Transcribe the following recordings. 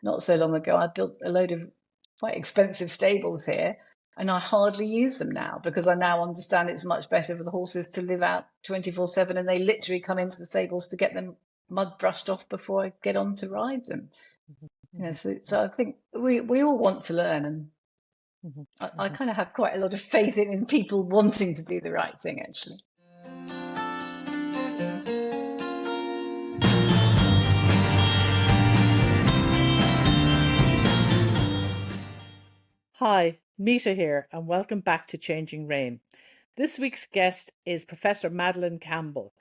not so long ago, I built a load of quite expensive stables here, and I hardly use them now because I now understand it's much better for the horses to live out 24/7, and they literally come into the stables to get them mud brushed off before I get on to ride them. So I think we all want to learn, and I kind of have quite a lot of faith in people wanting to do the right thing, actually. Hi, Mita here, and welcome back to Changing Rain. This week's guest is Professor Madeleine Campbell.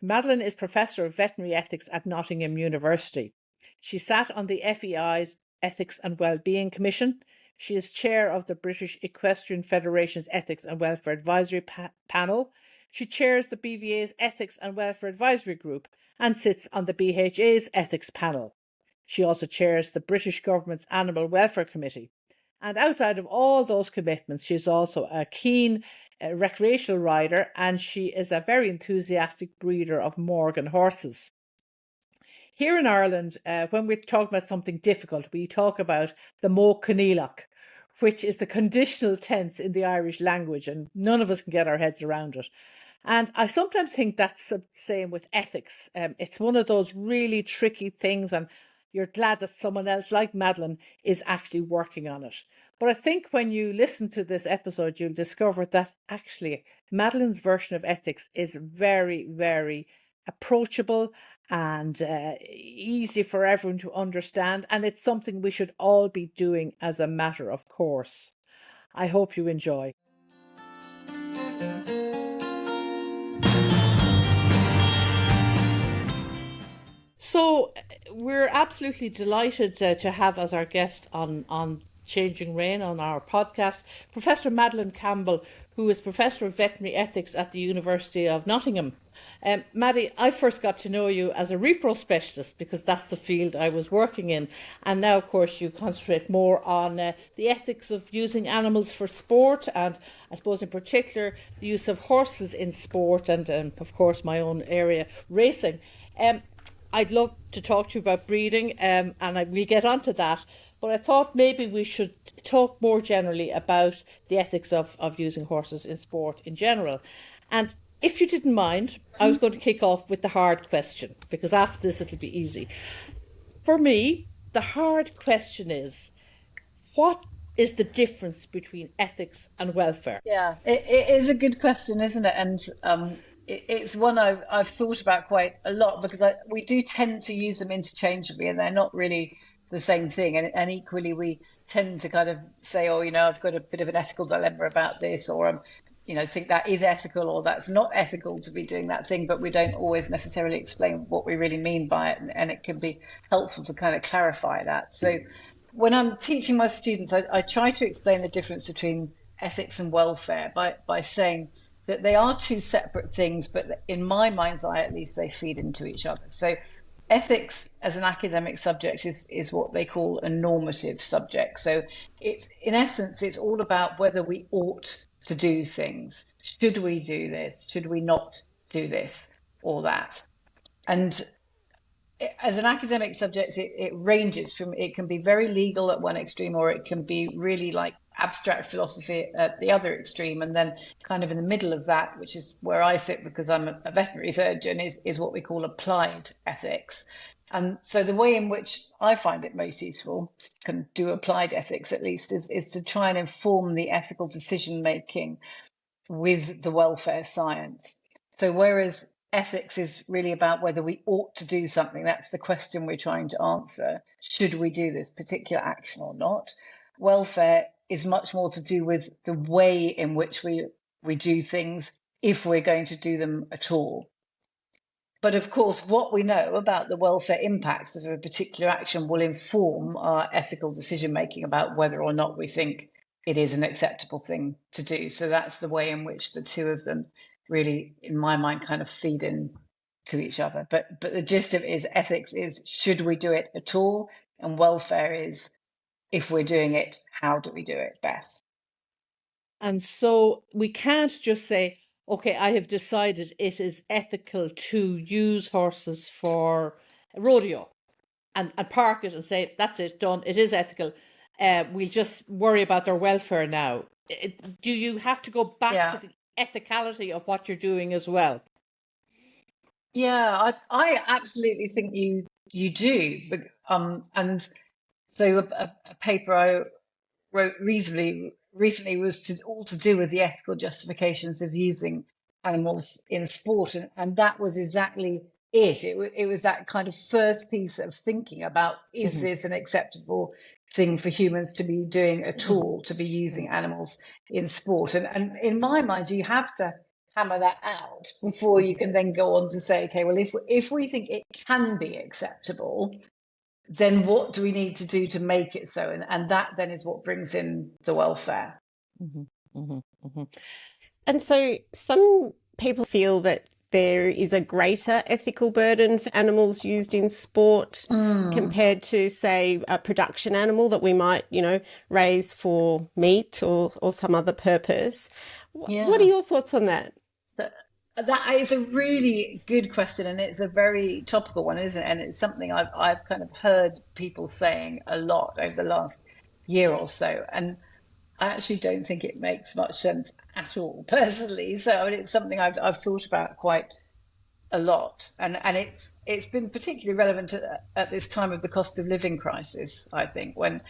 Madeleine is Professor of Veterinary Ethics at Nottingham University. She sat on the FEI's Ethics and Wellbeing Commission. She is chair of the British Equestrian Federation's Ethics and Welfare Advisory Panel. She chairs the BVA's Ethics and Welfare Advisory Group and sits on the BHA's Ethics Panel. She also chairs the British Government's Animal Welfare Committee. And outside of all those commitments, she's also a keen recreational rider, and she is a very enthusiastic breeder of Morgan horses. Here in Ireland, when we talk about something difficult, we talk about the Mo Canílach, which is the conditional tense in the Irish language, and none of us can get our heads around it. And I sometimes think that's the same with ethics. It's one of those really tricky things, and you're glad that someone else like Madeleine is actually working on it. But I think when you listen to this episode, you'll discover that actually Madeleine's version of ethics is very, very approachable and easy for everyone to understand. And it's something we should all be doing as a matter of course. I hope you enjoy. So we're absolutely delighted to have as our guest on Changing Rain on our podcast, Professor Madeleine Campbell, who is Professor of Veterinary Ethics at the University of Nottingham. Maddie, I first got to know you as a repro specialist because that's the field I was working in. And now, of course, you concentrate more on the ethics of using animals for sport, and I suppose in particular the use of horses in sport, and of course my own area, racing. I'd love to talk to you about breeding, and we'll get onto that. But I thought maybe we should talk more generally about the ethics of using horses in sport in general. And if you didn't mind, I was going to kick off with the hard question, because after this it'll be easy. For me, the hard question is, what is the difference between ethics and welfare? Yeah, it is a good question, isn't it? And it's one I've thought about quite a lot because we do tend to use them interchangeably, and they're not really the same thing. And equally, we tend to kind of say, oh, I've got a bit of an ethical dilemma about this, or think that is ethical or that's not ethical to be doing that thing, but we don't always necessarily explain what we really mean by it. And it can be helpful to kind of clarify that. So when I'm teaching my students, I try to explain the difference between ethics and welfare by saying that they are two separate things, but in my mind's eye, at least, they feed into each other. So ethics as an academic subject is what they call a normative subject. So in essence, it's all about whether we ought to do things. Should we do this? Should we not do this or that? And as an academic subject, it ranges from, it can be very legal at one extreme, or it can be really like abstract philosophy at the other extreme. And then kind of in the middle of that, which is where I sit because I'm a veterinary surgeon, is what we call applied ethics. And so the way in which I find it most useful, can do applied ethics at least, is to try and inform the ethical decision making with the welfare science. So whereas ethics is really about whether we ought to do something, that's the question we're trying to answer. Should we do this particular action or not? Welfare is much more to do with the way in which we do things, if we're going to do them at all. But of course, what we know about the welfare impacts of a particular action will inform our ethical decision making about whether or not we think it is an acceptable thing to do. So that's the way in which the two of them really, in my mind, kind of feed in to each other. But the gist of it is, ethics is, should we do it at all? And welfare is, if we're doing it, how do we do it best? And so we can't just say, okay, I have decided it is ethical to use horses for rodeo. and park it and say, that's it, done, it is ethical. We'll just worry about their welfare now. Do you have to go back to Yeah. the ethicality of what you're doing as well? Yeah, I absolutely think you do. And so a paper I wrote recently was all to do with the ethical justifications of using animals in sport, and that was exactly it. It was that kind of first piece of thinking about, is Mhm, this an acceptable thing for humans to be doing at mhm, all, to be using mhm, animals in sport? And in my mind, you have to hammer that out before you mhm. can then go on to say, okay, well, if we think it can be acceptable, then what do we need to do to make it so? And that then is what brings in the welfare. Mhm, mhm, mhm, And so some people feel that there is a greater ethical burden for animals used in sport Mm, compared to, say, a production animal that we might, raise for meat or some other purpose. What are yeah. your thoughts on that? That, that is a really good question, and it's a very topical one, isn't it? And it's something I've kind of heard people saying a lot over the last year or so. And I actually don't think it makes much sense at all, personally. So I mean, it's something I've thought about quite a lot, and it's been particularly relevant at this time of the cost of living crisis, I think, when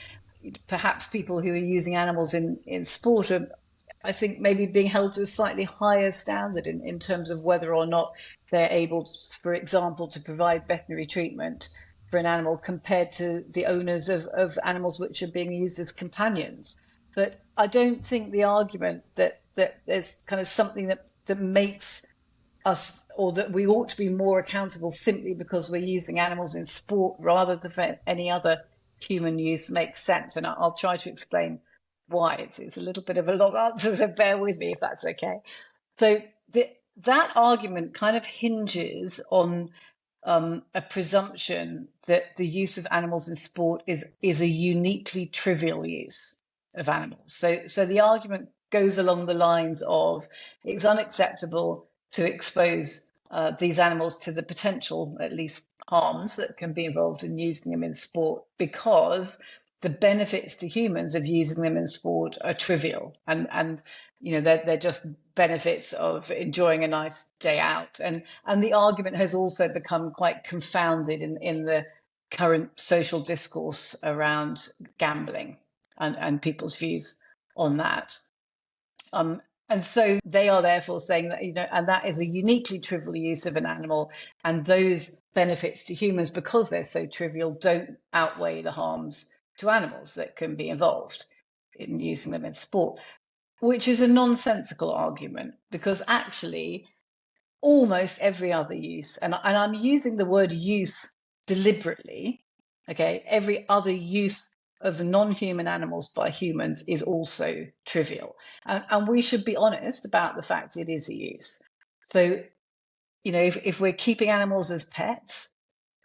perhaps people who are using animals in sport are, I think, maybe being held to a slightly higher standard in terms of whether or not they're able, for example, to provide veterinary treatment for an animal compared to the owners of animals which are being used as companions. But I don't think the argument that there's kind of something that makes us, or that we ought to be more accountable simply because we're using animals in sport rather than for any other human use, makes sense. And I'll try to explain why. It's a little bit of a long answer, so bear with me if that's okay. So the, that argument kind of hinges on a presumption that the use of animals in sport is a uniquely trivial use of animals. So the argument goes along the lines of, it's unacceptable to expose these animals to the potential, at least, harms that can be involved in using them in sport, because the benefits to humans of using them in sport are trivial, and they're just benefits of enjoying a nice day out. And the argument has also become quite confounded in the current social discourse around gambling and people's views on that. Um, and so they are therefore saying that, and that is a uniquely trivial use of an animal, and those benefits to humans, because they're so trivial, don't outweigh the harms to animals that can be involved in using them in sport, which is a nonsensical argument, because actually almost every other use, and I'm using the word use deliberately, okay, every other use of non-human animals by humans is also trivial. And we should be honest about the fact it is a use. So, if we're keeping animals as pets,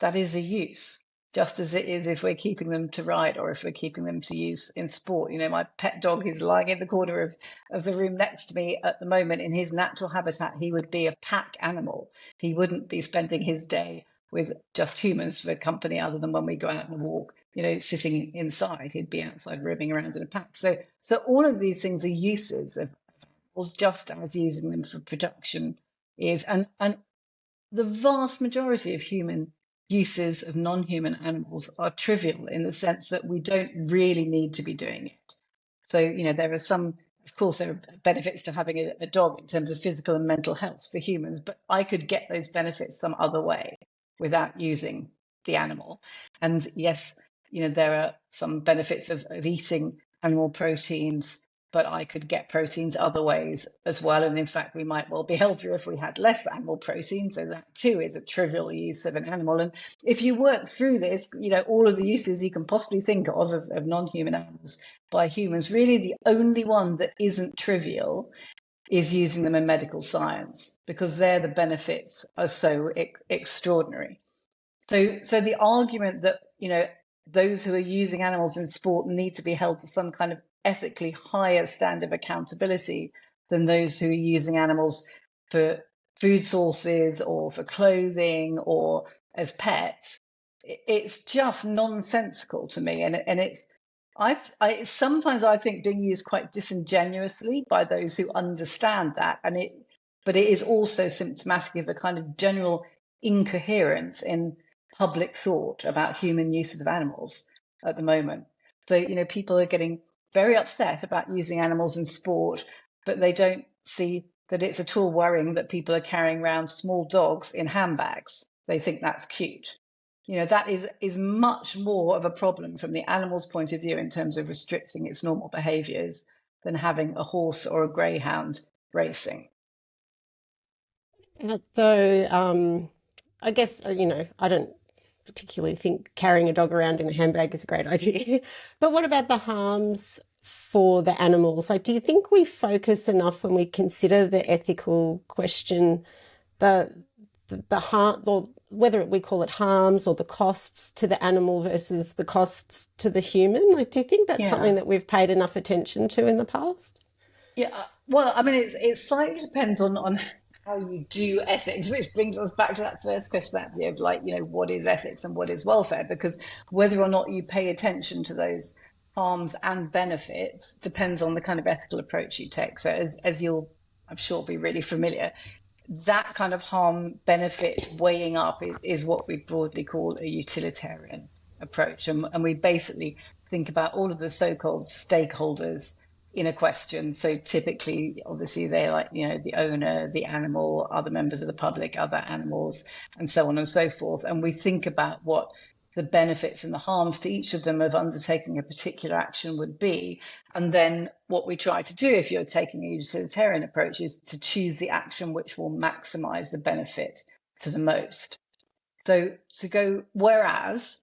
that is a use, just as it is if we're keeping them to ride or if we're keeping them to use in sport. My pet dog is lying in the corner of the room next to me at the moment. In his natural habitat, he would be a pack animal. He wouldn't be spending his day with just humans for company other than when we go out and walk, sitting inside. He'd be outside roaming around in a pack. So all of these things are uses of animals, just as using them for production is. And the vast majority of human uses of non-human animals are trivial, in the sense that we don't really need to be doing it. So, there are some, of course, there are benefits to having a dog in terms of physical and mental health for humans, but I could get those benefits some other way without using the animal. And yes, there are some benefits of eating animal proteins, but I could get proteins other ways as well. And in fact, we might well be healthier if we had less animal protein. So that too is a trivial use of an animal. And if you work through this, all of the uses you can possibly think of non-human animals by humans, really the only one that isn't trivial is using them in medical science, because there the benefits are so extraordinary. So the argument that, those who are using animals in sport need to be held to some kind of ethically higher standard of accountability than those who are using animals for food sources or for clothing or as pets it's just nonsensical to me, and it's sometimes I think being used quite disingenuously by those who understand that, but it is also symptomatic of a kind of general incoherence in public thought about human uses of animals at the moment. So, people are getting very upset about using animals in sport, but they don't see that it's at all worrying that people are carrying around small dogs in handbags. They think that's cute. That is much more of a problem from the animal's point of view in terms of restricting its normal behaviors than having a horse or a greyhound racing. So, I guess, I don't particularly think carrying a dog around in a handbag is a great idea. But what about the harms for the animals? Like, do you think we focus enough when we consider the ethical question, the harm, or whether we call it harms or the costs to the animal versus the costs to the human? Like, do you think that's something that we've paid enough attention to in the past? Yeah, well, I mean, it slightly depends on how you do ethics, which brings us back to that first question, actually, of like, what is ethics and what is welfare? Because whether or not you pay attention to those harms and benefits depends on the kind of ethical approach you take. So as you'll, I'm sure, be really familiar, that kind of harm benefit weighing up is what we broadly call a utilitarian approach. And we basically think about all of the so-called stakeholders in a question. So typically, obviously, they're like, the owner, the animal, other members of the public, other animals, and so on and so forth. And we think about what the benefits and the harms to each of them of undertaking a particular action would be. And then what we try to do, if you're taking a utilitarian approach, is to choose the action which will maximize the benefit to the most. So to go, whereas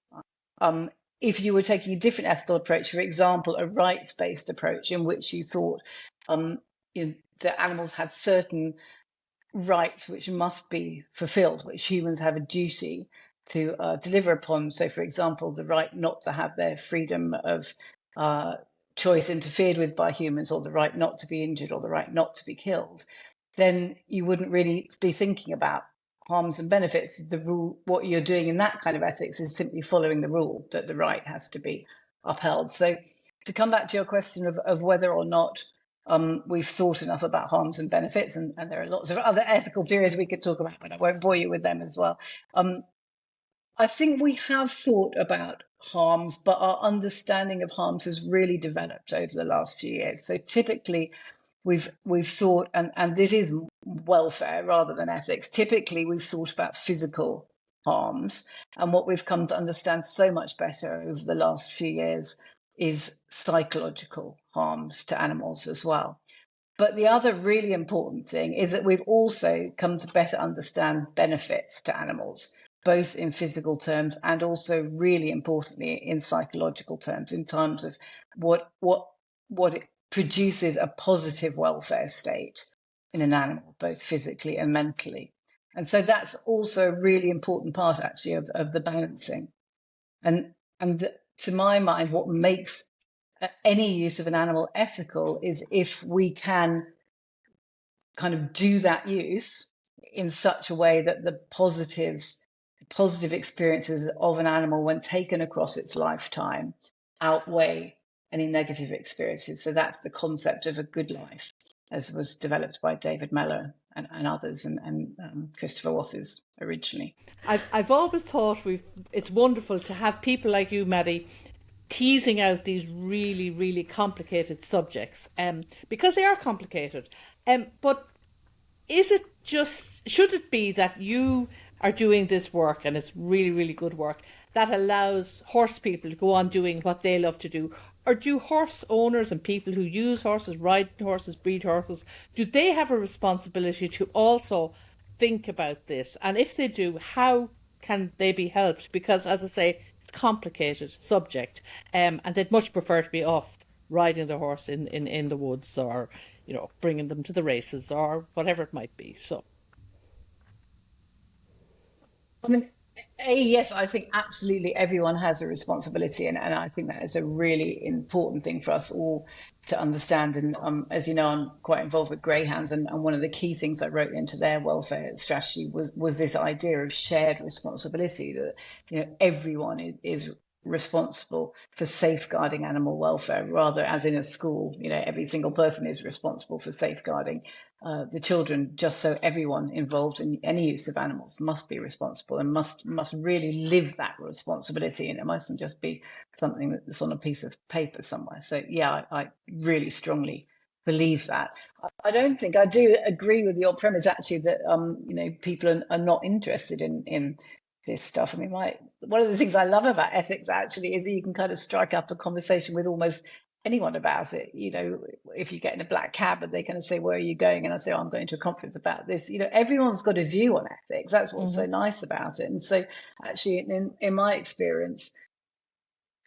if you were taking a different ethical approach, for example, a rights-based approach in which you thought the animals had certain rights which must be fulfilled, which humans have a duty to deliver upon. So, for example, the right not to have their freedom of choice interfered with by humans, or the right not to be injured, or the right not to be killed, then you wouldn't really be thinking about harms and benefits. The rule, what you're doing in that kind of ethics is simply following the rule that the right has to be upheld. So to come back to your question of whether or not we've thought enough about harms and benefits, and there are lots of other ethical theories we could talk about, but I won't bore you with them as well. I think we have thought about harms, but our understanding of harms has really developed over the last few years. So typically, we've thought, and this is welfare rather than ethics. Typically, we've thought about physical harms, and what we've come to understand so much better over the last few years is psychological harms to animals as well. But the other really important thing is that we've also come to better understand benefits to animals, both in physical terms and also, really importantly, in psychological terms, in terms of what it produces a positive welfare state in an animal, both physically and mentally. And so that's also a really important part, actually, of the balancing. And to my mind, what makes any use of an animal ethical is if we can kind of do that use in such a way that the positive experiences of an animal when taken across its lifetime outweigh any negative experiences. So that's the concept of a good life, as was developed by David Mellor and others, and Christopher Wathes originally. I've always thought it's wonderful to have people like you, Maddie, teasing out these really, really complicated subjects, because they are complicated. But should it be that you are doing this work, and it's really, really good work, that allows horse people to go on doing what they love to do? Or do horse owners and people who use horses, ride horses, breed horses, do they have a responsibility to also think about this? And if they do, how can they be helped? Because, as I say, it's a complicated subject, and they'd much prefer to be off riding the horse in the woods, or bringing them to the races, or whatever it might be. So, I mean, Yes, I think absolutely everyone has a responsibility, and I think that is a really important thing for us all to understand. And as you know, I'm quite involved with greyhounds, and one of the key things I wrote into their welfare strategy was this idea of shared responsibility, that everyone is responsible for safeguarding animal welfare, rather as in a school, every single person is responsible for safeguarding the children, just so everyone involved in any use of animals must be responsible and must really live that responsibility, and it mustn't just be something that's on a piece of paper somewhere. So yeah, I really strongly believe that. I don't think I do agree with your premise actually that people are not interested in this stuff. I mean, one of the things I love about ethics actually is that you can kind of strike up a conversation with almost anyone about it. If you get in a black cab and they kind of say, "Where are you going?" and I say, "Oh, I'm going to a conference about this." Everyone's got a view on ethics. That's what's so nice about it. And so actually in my experience,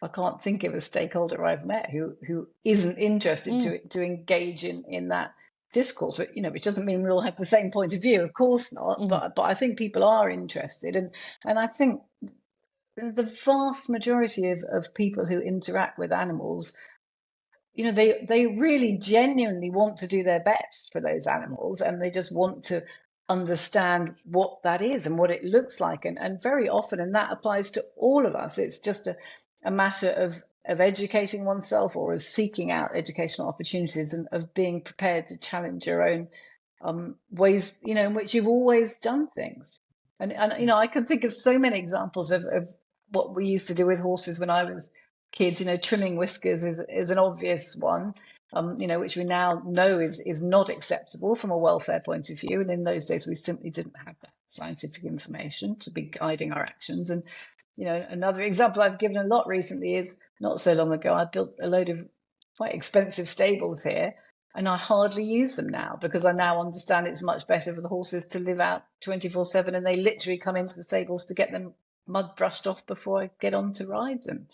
I can't think of a stakeholder I've met who isn't interested to engage in that discourse. Which doesn't mean we all have the same point of view, of course not. But I think people are interested, and I think the vast majority of people who interact with animals, they really genuinely want to do their best for those animals, and they just want to understand what that is and what it looks like. And very often, and that applies to all of us, it's just a matter of educating oneself, or of seeking out educational opportunities, and of being prepared to challenge your own ways, in which you've always done things. And I can think of so many examples of what we used to do with horses when I was kids. Trimming whiskers is an obvious one, which we now know is not acceptable from a welfare point of view. And in those days, we simply didn't have that scientific information to be guiding our actions. And another example I've given a lot recently is, not so long ago, I built a load of quite expensive stables here, and I hardly use them now, because I now understand it's much better for the horses to live out 24/7, and they literally come into the stables to get them mud brushed off before I get on to ride them.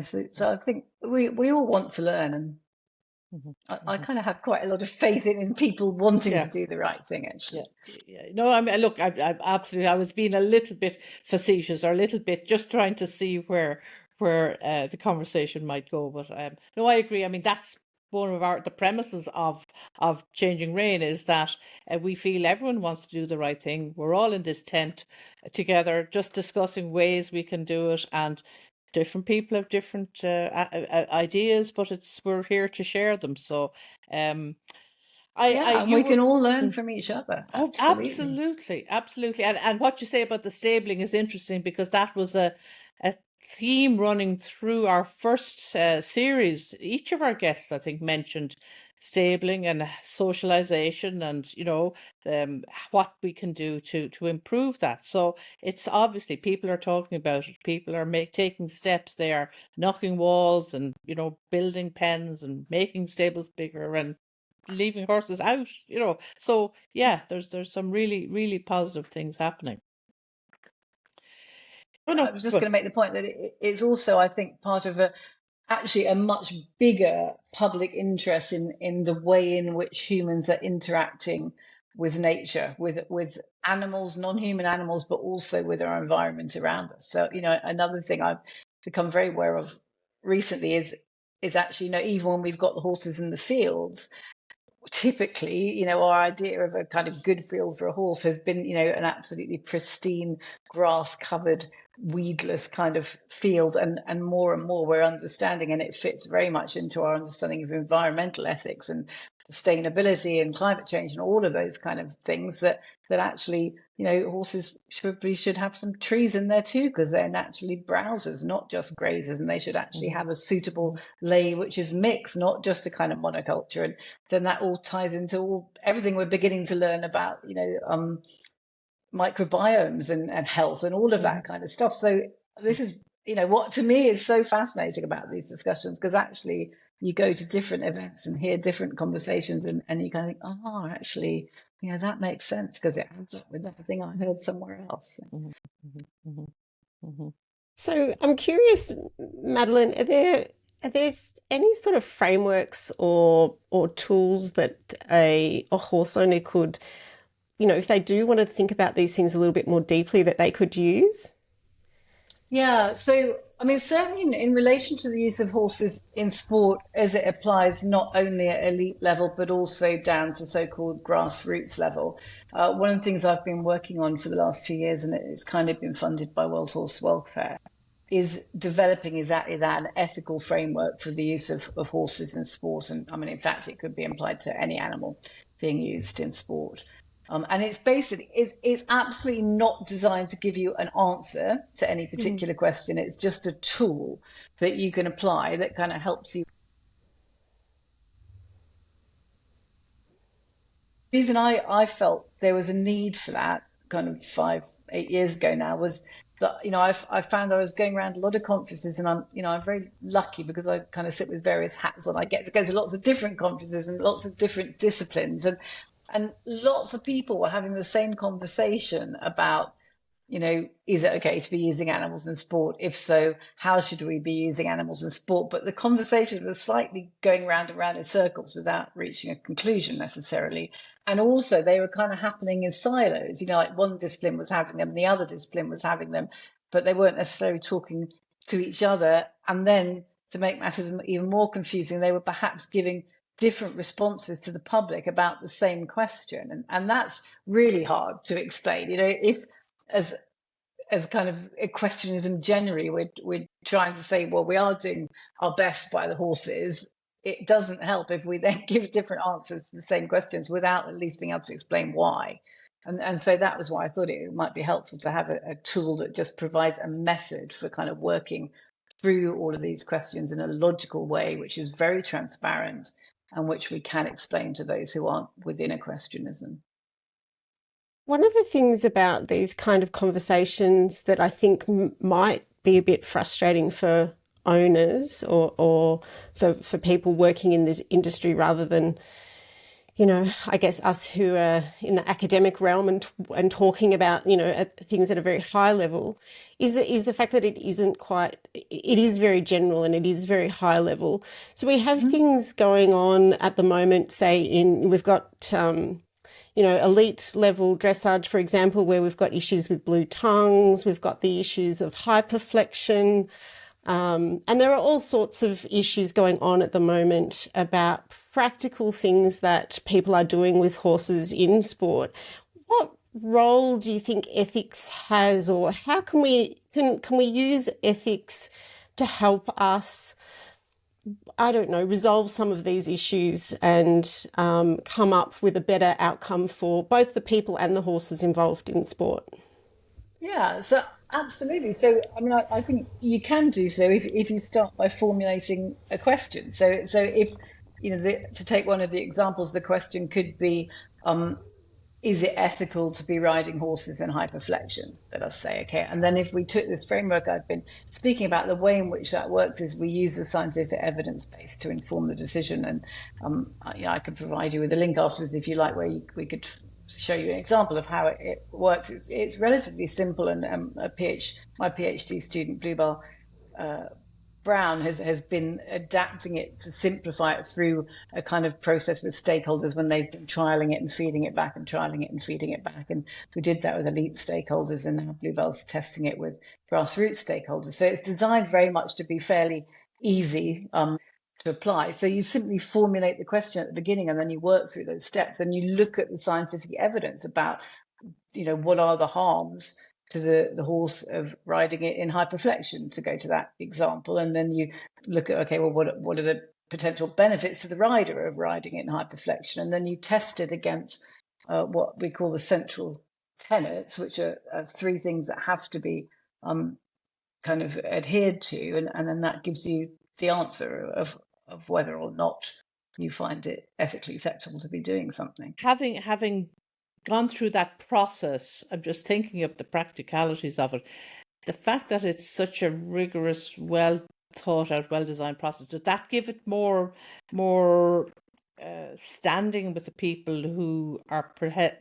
So I think we all want to learn, and I kind of have quite a lot of faith in people wanting to do the right thing, actually. No, I mean, look, I absolutely, I was being a little bit facetious, or a little bit just trying to see where the conversation might go. But no, I agree. I mean, that's one of the premises of Changing Rain, is that we feel everyone wants to do the right thing. We're all in this tent together, just discussing ways we can do it, and different people have different ideas, but we're here to share them. So and we can all learn from each other. Oh, absolutely. And what you say about the stabling is interesting, because that was a theme running through our first series. Each of our guests, I think, mentioned stabling and socialization, and what we can do to improve that. So it's obviously, people are talking about it. People are taking steps. They are knocking walls, and building pens, and making stables bigger, and leaving horses out. So yeah, there's some really, really positive things happening. I was just going to make the point that it's also, I think, part of actually a much bigger public interest in the way in which humans are interacting with nature, with animals, non-human animals, but also with our environment around us. So another thing I've become very aware of recently is actually, even when we've got the horses in the fields, typically, our idea of a kind of good field for a horse has been, an absolutely pristine, grass-covered, weedless kind of field, and more we're understanding, and it fits very much into our understanding of environmental ethics and sustainability and climate change and all of those kind of things, that actually, horses should have some trees in there too, because they're naturally browsers, not just grazers, and they should actually have a suitable lay which is mixed, not just a kind of monoculture. And then that all ties into everything we're beginning to learn about, microbiomes and health and all of that kind of stuff. So this is, what to me is so fascinating about these discussions, because actually you go to different events and hear different conversations, and you kind of think, oh, actually, that makes sense, because it adds up with that thing I heard somewhere else. So I'm curious, Madeleine, are there any sort of frameworks or tools that a horse owner could, if they do want to think about these things a little bit more deeply, that they could use? Yeah, so I mean, certainly in relation to the use of horses in sport as it applies not only at elite level, but also down to so-called grassroots level. One of the things I've been working on for the last few years, and it's kind of been funded by World Horse Welfare, is developing exactly that, an ethical framework for the use of horses in sport. And I mean, in fact, it could be applied to any animal being used in sport. And it's basically it's absolutely not designed to give you an answer to any Mhm. particular question. It's just a tool that you can apply that kind of helps you. The reason I felt there was a need for that kind of 8 years ago now was that, I found I was going around a lot of conferences, and I'm very lucky because I kind of sit with various hats on. I get to go to lots of different conferences and lots of different disciplines, and lots of people were having the same conversation about, is it okay to be using animals in sport? If so, how should we be using animals in sport? But the conversation was slightly going round and round in circles without reaching a conclusion necessarily. And also, they were kind of happening in silos. Like one discipline was having them, the other discipline was having them, but they weren't necessarily talking to each other. And then, to make matters even more confusing, they were perhaps giving different responses to the public about the same question. And that's really hard to explain. If as kind of equestrianism generally, we're trying to say, well, we are doing our best by the horses. It doesn't help if we then give different answers to the same questions without at least being able to explain why. And so that was why I thought it might be helpful to have a tool that just provides a method for kind of working through all of these questions in a logical way, which is very transparent and which we can explain to those who aren't within equestrianism. One of the things about these kind of conversations that I think might be a bit frustrating for owners or for people working in this industry rather than, I guess us who are in the academic realm and talking about, at things at a very high level, is the fact that it isn't quite, it is very general and it is very high level. So we have things going on at the moment, say we've got, elite level dressage, for example, where we've got issues with blue tongues, we've got the issues of hyperflexion, and there are all sorts of issues going on at the moment about practical things that people are doing with horses in sport. What role do you think ethics has, or how can we use ethics to help us, I don't know, resolve some of these issues and come up with a better outcome for both the people and the horses involved in sport? Yeah, so absolutely. So, I mean, I think you can do so if you start by formulating a question. So if, to take one of the examples, the question could be, is it ethical to be riding horses in hyperflexion? Let us say, okay. And then if we took this framework I've been speaking about, the way in which that works is we use the scientific evidence base to inform the decision. And I could provide you with a link afterwards if you like, where we could show you an example of how it works. It's relatively simple, and my PhD student Bluebell Brown has been adapting it to simplify it through a kind of process with stakeholders when they've been trialing it and feeding it back and trialing it and feeding it back. And we did that with elite stakeholders, and now Bluebell's testing it with grassroots stakeholders. So it's designed very much to be fairly easy to apply. So you simply formulate the question at the beginning, and then you work through those steps, and you look at the scientific evidence about, what are the harms to the horse of riding it in hyperflexion, to go to that example. And then you look at, okay, well, what are the potential benefits to the rider of riding it in hyperflexion? And then you test it against what we call the central tenets, which are three things that have to be kind of adhered to. And then that gives you the answer of whether or not you find it ethically acceptable to be doing something. Having gone through that process, I'm just thinking of the practicalities of it. The fact that it's such a rigorous, well thought out, well designed process, does that give it more standing with the people who are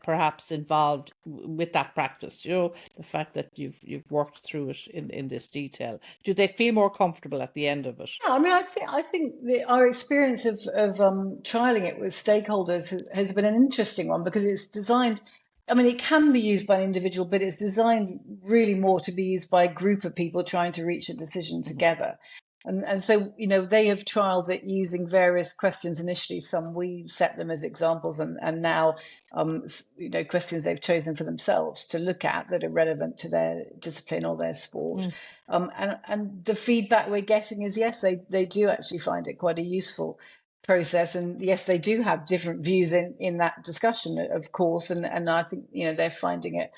perhaps involved with that practice? The fact that you've worked through it in this detail, do they feel more comfortable at the end of it? Yeah, I mean, I think our experience of trialing it with stakeholders has been an interesting one, because it's designed I mean, it can be used by an individual, but it's designed really more to be used by a group of people trying to reach a decision together. And so, they have trialed it using various questions initially. Some we set them as examples, and now, questions they've chosen for themselves to look at that are relevant to their discipline or their sport. And the feedback we're getting is, yes, they do actually find it quite a useful process. And yes, they do have different views in that discussion, of course. And I think, they're finding it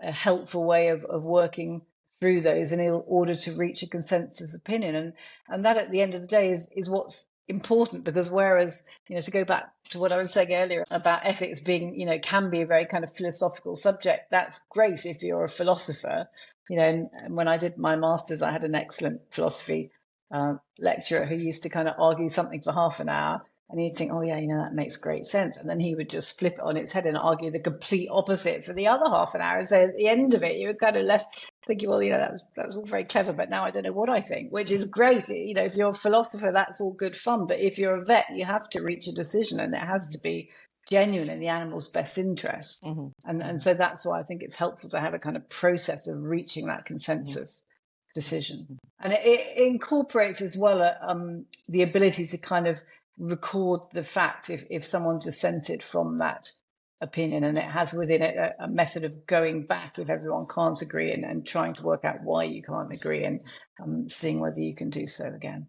a helpful way of working through those in order to reach a consensus opinion. And that at the end of the day is what's important, because whereas, to go back to what I was saying earlier about ethics being, can be a very kind of philosophical subject, that's great if you're a philosopher. And when I did my master's, I had an excellent philosophy lecturer who used to kind of argue something for half an hour, and you'd think, oh yeah, that makes great sense, and then he would just flip it on its head and argue the complete opposite for the other half an hour. So at the end of it, you were kind of left thinking, well, that was all very clever, but now I don't know what I think, which is great. If you're a philosopher, that's all good fun, but if you're a vet, you have to reach a decision, and it has to be genuine in the animal's best interest. And so that's why I think it's helpful to have a kind of process of reaching that consensus decision. And it incorporates as well the ability to kind of record the fact if someone dissented from that opinion, and it has within it a method of going back if everyone can't agree, and trying to work out why you can't agree, and seeing whether you can do so again.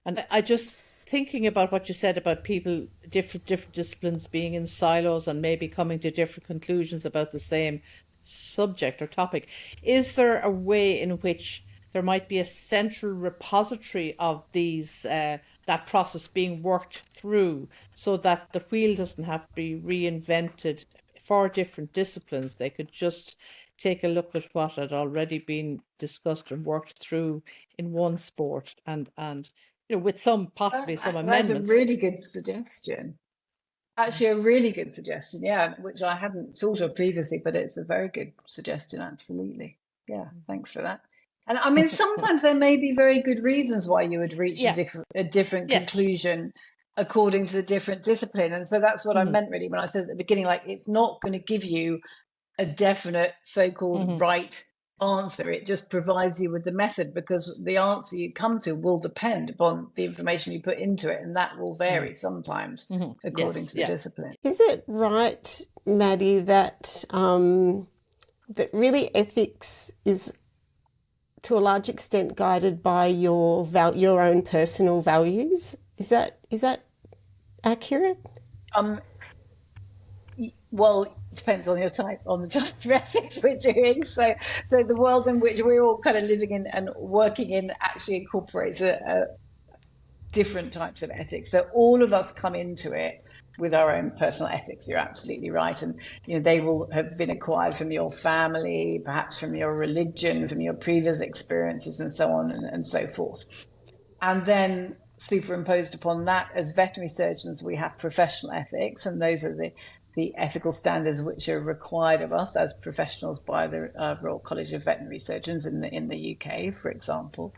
And I just thinking about what you said about people, different disciplines being in silos and maybe coming to different conclusions about the same subject or topic. Is there a way in which there might be a central repository of these, that process being worked through, so that the wheel doesn't have to be reinvented for different disciplines? They could just take a look at what had already been discussed and worked through in one sport, and with possibly some amendments. That's a really good suggestion. Actually, a really good suggestion, yeah, which I hadn't thought of previously, but it's a very good suggestion, absolutely. Yeah, thanks for that. And I mean, sometimes there may be very good reasons why you would reach a different conclusion according to the different discipline. And so that's what I meant really when I said at the beginning, like, it's not going to give you a definite so-called right answer. It just provides you with the method, because the answer you come to will depend upon the information you put into it, and that will vary sometimes according to the discipline. Is it right, Maddie, that that really ethics is to a large extent guided by your own personal values? Is that accurate? Well, it depends on the type of ethics we're doing. So the world in which we're all kind of living in and working in actually incorporates different types of ethics. So all of us come into it with our own personal ethics. You're absolutely right. And they will have been acquired from your family, perhaps from your religion, from your previous experiences, and so on and so forth. And then superimposed upon that, as veterinary surgeons, we have professional ethics, and those are the ethical standards which are required of us as professionals by the Royal College of Veterinary Surgeons in the UK, for example.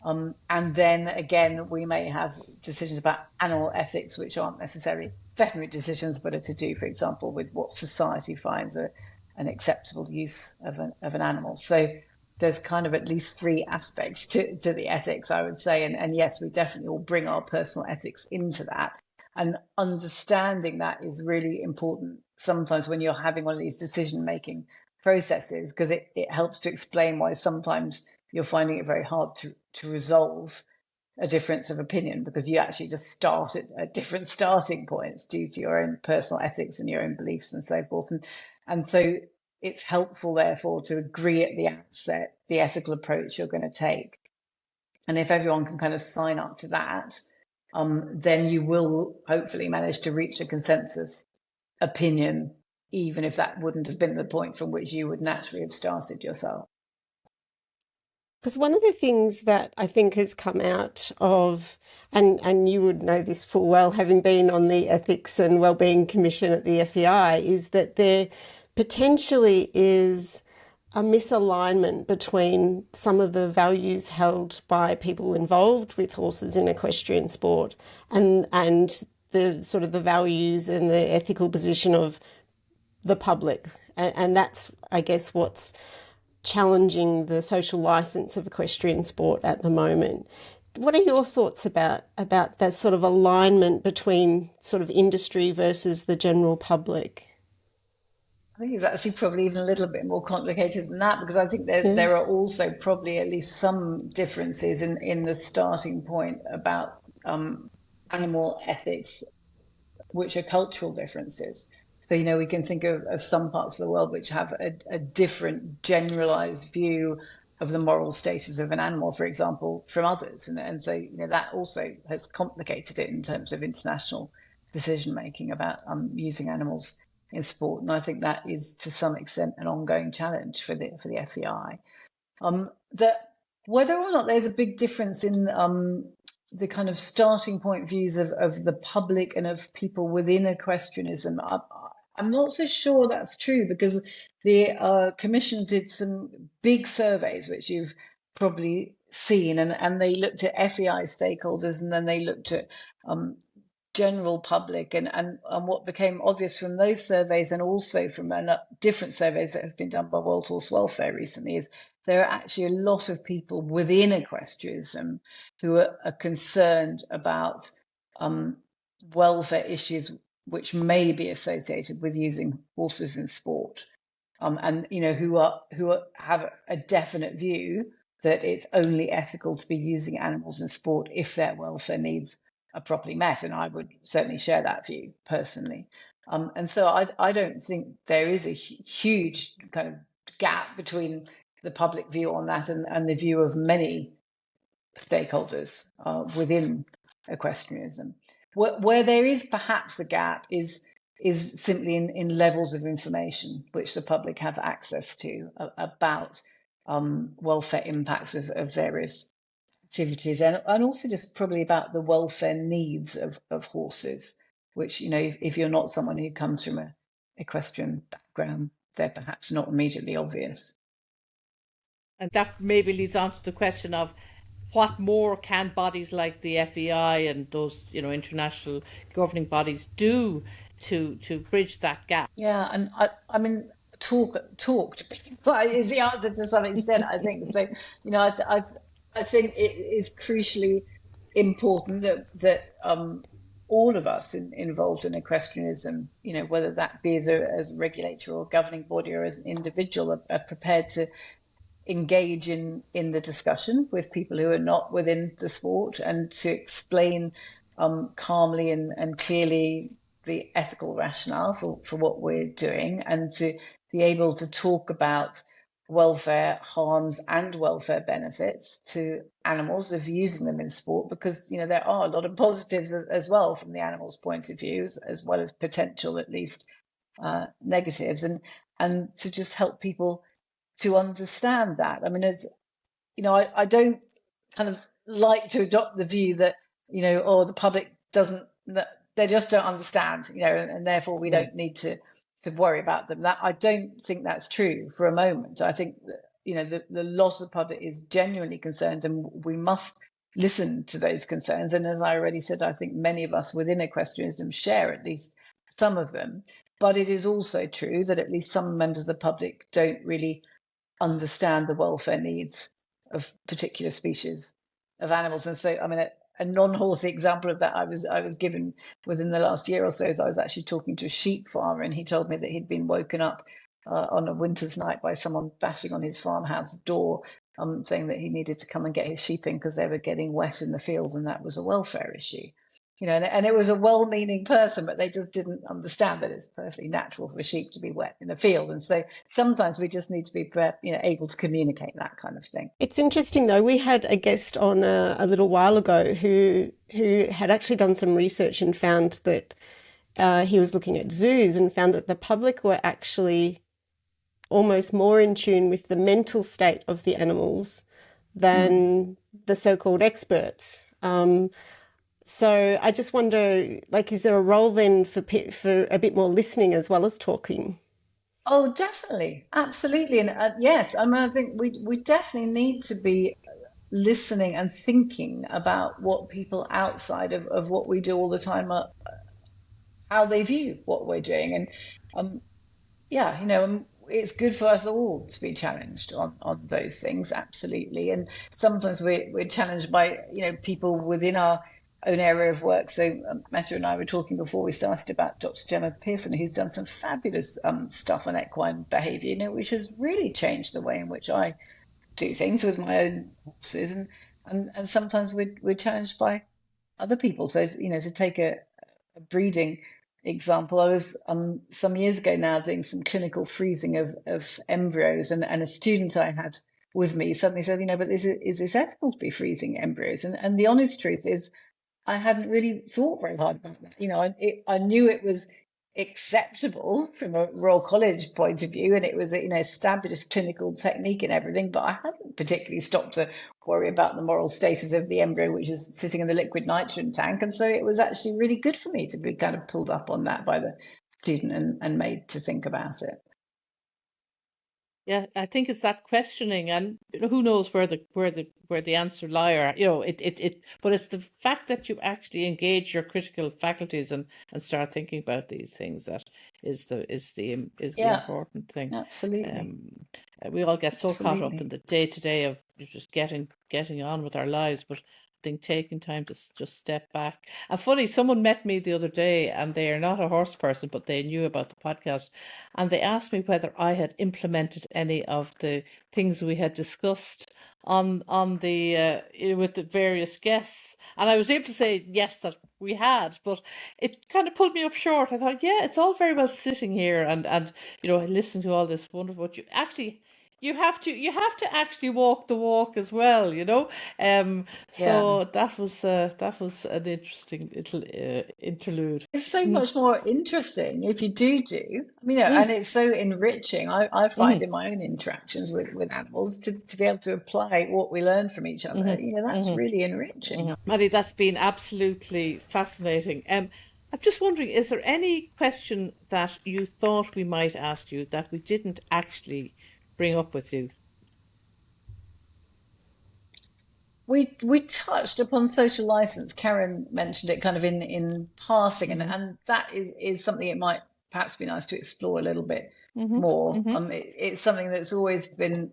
And then again, we may have decisions about animal ethics, which aren't necessarily veterinary decisions, but are to do, for example, with what society finds an acceptable use of an animal. So there's kind of at least three aspects to the ethics, I would say. And yes, we definitely will bring our personal ethics into that. And understanding that is really important sometimes when you're having one of these decision-making processes, because it helps to explain why sometimes you're finding it very hard to resolve a difference of opinion, because you actually just start at different starting points due to your own personal ethics and your own beliefs and so forth. And so it's helpful, therefore, to agree at the outset the ethical approach you're going to take. And if everyone can kind of sign up to that, then you will hopefully manage to reach a consensus opinion, even if that wouldn't have been the point from which you would naturally have started yourself. Because one of the things that I think has come out of, and you would know this full well, having been on the Ethics and Wellbeing Commission at the FEI, is that there potentially is a misalignment between some of the values held by people involved with horses in equestrian sport and the sort of the values and the ethical position of the public And that's, I guess, what's challenging the social license of equestrian sport at the moment. What are your thoughts about that sort of alignment between sort of industry versus the general public? I think it's actually probably even a little bit more complicated than that, because I think Yeah. there are also probably at least some differences in the starting point about animal ethics, which are cultural differences. So, we can think of some parts of the world which have a different generalized view of the moral status of an animal, for example, from others. And so, that also has complicated it in terms of international decision making about using animals in sport. And I think that is to some extent an ongoing challenge for the FEI. That whether or not there's a big difference in the kind of starting point views of the public and of people within equestrianism, I'm not so sure that's true, because the commission did some big surveys, which you've probably seen, and they looked at FEI stakeholders, and then they looked at general public, and what became obvious from those surveys, and also from different surveys that have been done by World Horse Welfare recently, is there are actually a lot of people within equestrianism who are concerned about welfare issues which may be associated with using horses in sport, and who have a definite view that it's only ethical to be using animals in sport if their welfare needs are properly met, and I would certainly share that view personally. And so I don't think there is a huge kind of gap between the public view on that and the view of many stakeholders within equestrianism. Where there is perhaps a gap is simply in levels of information which the public have access to about welfare impacts of various activities, and also just probably about the welfare needs of horses, which, if you're not someone who comes from a equestrian background, they're perhaps not immediately obvious. And that maybe leads on to the question of what more can bodies like the FEI and those, international governing bodies do to bridge that gap? Yeah, and I mean, talk to people is the answer to some extent, I think. So, I think it is crucially important that all of us involved in equestrianism, whether that be as a regulator or governing body or as an individual, are prepared to engage in the discussion with people who are not within the sport, and to explain calmly and clearly the ethical rationale for what we're doing, and to be able to talk about welfare harms and welfare benefits to animals of using them in sport, because there are a lot of positives as well from the animal's point of view, as well as potential, at least, negatives, and to just help people to understand that. I mean, I don't kind of like to adopt the view that, the public doesn't, that they just don't understand, and therefore we Mm. don't need to worry about them. That I don't think that's true for a moment. I think that, the lot of the public is genuinely concerned, and we must listen to those concerns. And as I already said, I think many of us within equestrianism share at least some of them. But it is also true that at least some members of the public don't really understand the welfare needs of particular species of animals. And so, I mean, a non-horsey example of that I was given within the last year or so is I was actually talking to a sheep farmer, and he told me that he'd been woken up on a winter's night by someone bashing on his farmhouse door, saying that he needed to come and get his sheep in because they were getting wet in the fields, and that was a welfare issue. And it was a well-meaning person, but they just didn't understand that it's perfectly natural for sheep to be wet in a field. And so sometimes we just need to be, able to communicate that kind of thing. It's interesting though. We had a guest on a little while ago who had actually done some research and found that he was looking at zoos and found that the public were actually almost more in tune with the mental state of the animals than the so-called experts. So I just wonder, like, is there a role then for a bit more listening as well as talking? Oh, definitely, absolutely, and yes, I mean, I think we definitely need to be listening and thinking about what people outside of what we do all the time are, how they view what we're doing, and yeah, it's good for us all to be challenged on those things, absolutely. And sometimes we're challenged by, people within our own area of work. So Meta and I were talking before we started about Dr. Gemma Pearson, who's done some fabulous stuff on equine behavior, which has really changed the way in which I do things with my own horses. And sometimes we're challenged by other people. So, to take a breeding example, I was some years ago now doing some clinical freezing of embryos, and a student I had with me suddenly said, but is this ethical to be freezing embryos? And the honest truth is, I hadn't really thought very hard about that. I knew it was acceptable from a Royal College point of view, and it was a established clinical technique and everything, but I hadn't particularly stopped to worry about the moral status of the embryo, which is sitting in the liquid nitrogen tank. And so it was actually really good for me to be kind of pulled up on that by the student and made to think about it. Yeah, I think it's that questioning, and who knows where the answer lie, or but it's the fact that you actually engage your critical faculties and start thinking about these things that is the Yeah, important thing. absolutely. We all get so caught up Absolutely. in the day-to-day of just getting on with our lives, but I think taking time to just step back. And funny, someone met me the other day, and they are not a horse person, but they knew about the podcast, and they asked me whether I had implemented any of the things we had discussed on the with the various guests, and I was able to say yes, that we had, but it kind of pulled me up short. I thought, yeah, it's all very well sitting here and listen to all this wonderful, but you have to actually walk the walk as well, Yeah. so that was an interesting little interlude. It's so Mm, much more interesting if you do. mm, And it's so enriching. I find mhm, in my own interactions with animals to be able to apply what we learn from each other. mhm, That's mhm, really enriching. mhm. Maddie, that's been absolutely fascinating. I'm just wondering, is there any question that you thought we might ask you that we didn't actually bring up with you? We touched upon social license. Karen mentioned it kind of in passing, and, Mm-hmm. and that is something it might perhaps be nice to explore a little bit Mm-hmm. more. Mm-hmm. It's something that's always been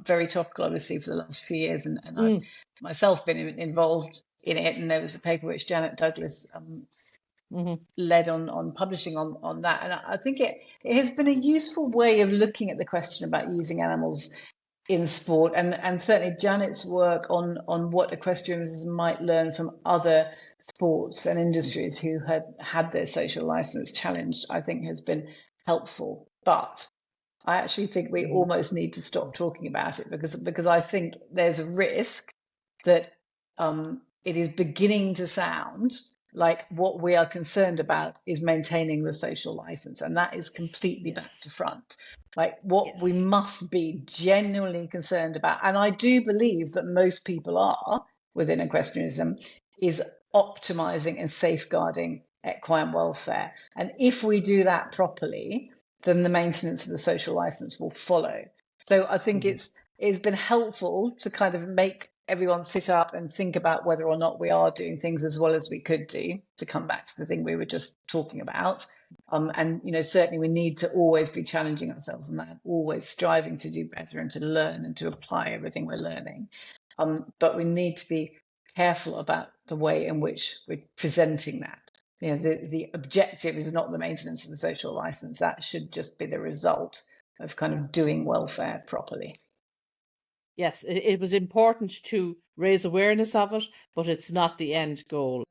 very topical, obviously, for the last few years, and I've Mm, myself been involved in it. And there was a paper which Janet Douglas mm-hmm. led on publishing on that, and I think it has been a useful way of looking at the question about using animals in sport, and certainly Janet's work on what equestrians might learn from other sports and industries who had their social license challenged, I think has been helpful. But I actually think we Mm-hmm. almost need to stop talking about it because I think there's a risk that it is beginning to sound like what we are concerned about is maintaining the social license, and that is completely back Yes. to front. Like what we Yes. must be genuinely concerned about, and I do believe that most people are within equestrianism, is optimizing and safeguarding equine welfare. And if we do that properly, then the maintenance of the social license will follow. So I think Mm-hmm. it's been helpful to kind of make everyone sit up and think about whether or not we are doing things as well as we could do, to come back to the thing we were just talking about. And certainly we need to always be challenging ourselves on that, always striving to do better and to learn and to apply everything we're learning. But we need to be careful about the way in which we're presenting that. The objective is not the maintenance of the social license. That should just be the result of kind of doing welfare properly. Yes, it was important to raise awareness of it, but it's not the end goal.